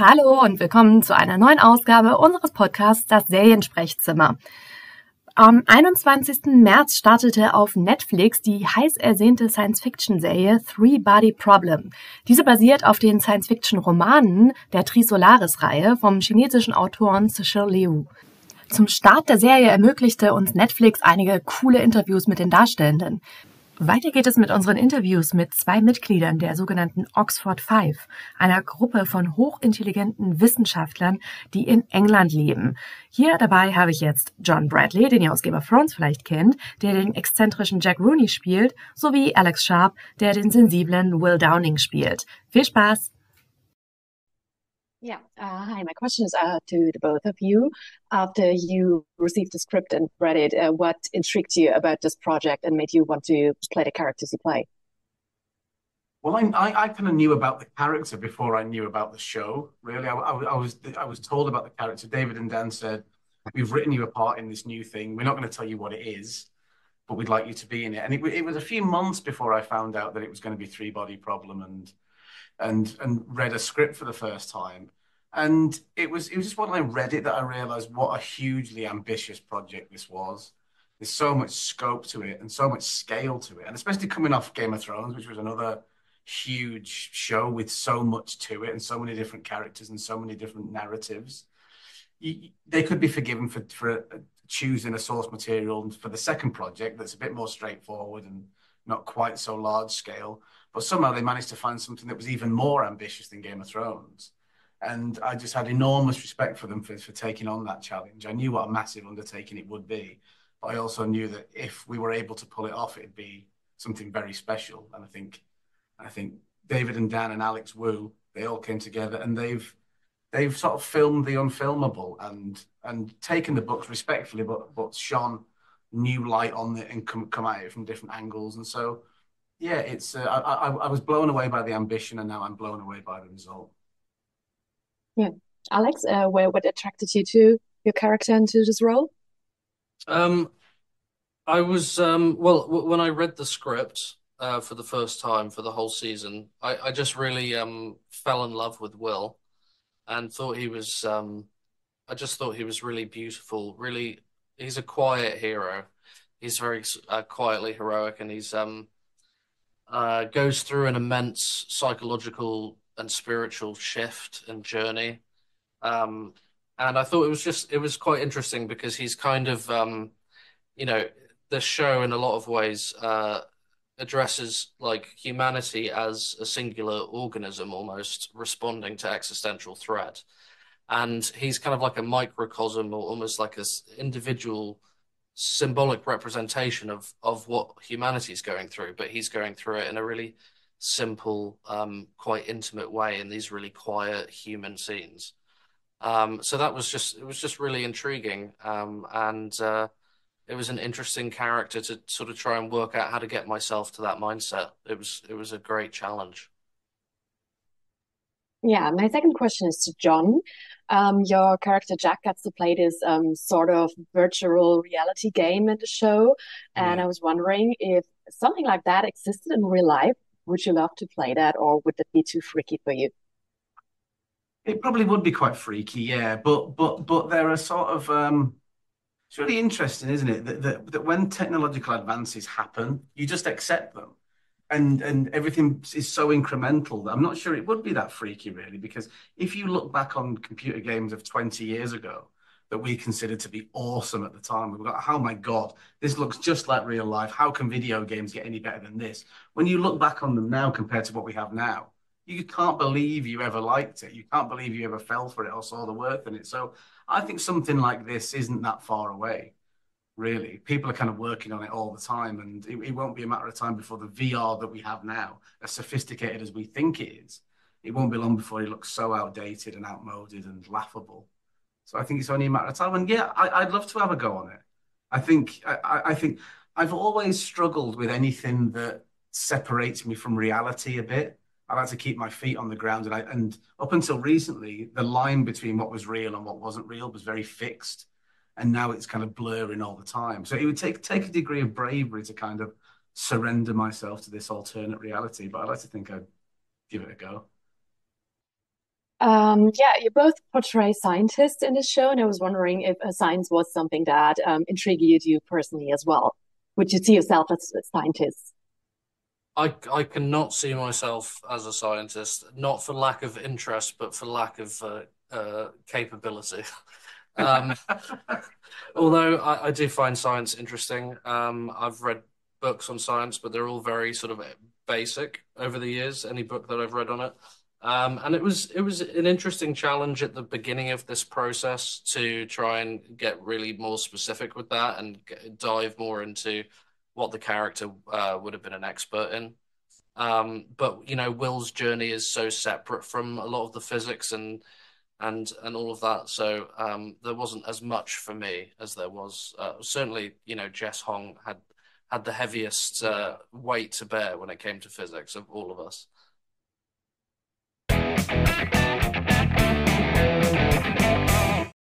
Hallo und willkommen zu einer neuen Ausgabe unseres Podcasts Das Seriensprechzimmer. Am 21. März startete auf Netflix die heiß ersehnte Science-Fiction-Serie Three-Body Problem. Diese basiert auf den Science-Fiction-Romanen der Trisolaris-Reihe vom chinesischen Autoren Cixin Liu. Zum Start der Serie ermöglichte uns Netflix einige coole Interviews mit den Darstellenden. Weiter geht es mit unseren Interviews mit zwei Mitgliedern der sogenannten Oxford Five, einer Gruppe von hochintelligenten Wissenschaftlern, die in England leben. Hier dabei habe ich jetzt John Bradley, den ihr aus Game of Thrones vielleicht kennt, der den exzentrischen Jack Rooney spielt, sowie Alex Sharp, der den sensiblen Will Downing spielt. Viel Spaß! Yeah. Hi, my question is to the both of you. After you received the script and read it, what intrigued you about this project and made you want to play the characters you play? Well, I kind of knew about the character before I knew about the show. Really, I was told about the character. David and Dan said, "We've written you a part in this new thing. We're not going to tell you what it is, but we'd like you to be in it." And it was a few months before I found out that it was going to be Three-Body Problem and read a script for the first time. And it was just when I read it that I realized what a hugely ambitious project this was. There's so much scope to it and so much scale to it, and especially coming off Game of Thrones, which was another huge show with so much to it and so many different characters and so many different narratives. They could be forgiven for choosing a source material for the second project that's a bit more straightforward and not quite so large scale, but somehow they managed to find something that was even more ambitious than Game of Thrones. And I just had enormous respect for them for taking on that challenge. I knew what a massive undertaking it would be, but I also knew that if we were able to pull it off, it'd be something very special. And I think David and Dan and Alex Wu, they all came together and they've sort of filmed the unfilmable and taken the books respectfully, but shone new light on it and come at it from different angles. And so, yeah, it's I was blown away by the ambition, and now I'm blown away by the result. Yeah. Alex, what attracted you to your character and to this role? I was when I read the script for the first time for the whole season, I just really fell in love with Will and thought he was I just thought he was really beautiful. Really, he's a quiet hero. He's very quietly heroic, and he's goes through an immense psychological and spiritual shift and journey. Um, and I thought it was quite interesting because he's kind of you know, the show in a lot of ways addresses like humanity as a singular organism almost responding to existential threat. And he's kind of like a microcosm or almost like a individual symbolic representation of what humanity's going through, but he's going through it in a really simple, quite intimate way in these really quiet human scenes. So it was just really intriguing. And it was an interesting character to sort of try and work out how to get myself to that mindset. It was a great challenge. Yeah, my second question is to John. Your character Jack gets to play this sort of virtual reality game in the show, and Yeah. I was wondering if something like that existed in real life. Would you love to play that, or would that be too freaky for you? It probably would be quite freaky, yeah. But there are sort of it's really interesting, isn't it? That when technological advances happen, you just accept them. And everything is so incremental that I'm not sure it would be that freaky, really, because if you look back on computer games of 20 years ago that we considered to be awesome at the time, we were like, oh my God, this looks just like real life. How can video games get any better than this? When you look back on them now compared to what we have now, you can't believe you ever liked it. You can't believe you ever fell for it or saw the worth in it. So I think something like this isn't that far away, really. People are kind of working on it all the time, and it won't be a matter of time before the VR that we have now, as sophisticated as we think it is, it won't be long before it looks so outdated and outmoded and laughable. So I think it's only a matter of time. And yeah, I'd love to have a go on it. I think I've always struggled with anything that separates me from reality a bit. I like to keep my feet on the ground, and up until recently, the line between what was real and what wasn't real was very fixed, and now it's kind of blurring all the time. So it would take a degree of bravery to kind of surrender myself to this alternate reality, but I like to think I'd give it a go. Yeah, you both portray scientists in the show, and I was wondering if science was something that intrigued you personally as well. Would you see yourself as a scientist? I cannot see myself as a scientist, not for lack of interest, but for lack of capability. Um, although I do find science interesting. I've read books on science, but they're all very sort of basic over the years, any book that I've read on it. And it was an interesting challenge at the beginning of this process to try and get really more specific with that and dive more into what the character would have been an expert in. But Will's journey is so separate from a lot of the physics and all of that. So there wasn't as much for me as there was. Certainly, Jess Hong had the heaviest weight to bear when it came to physics of all of us.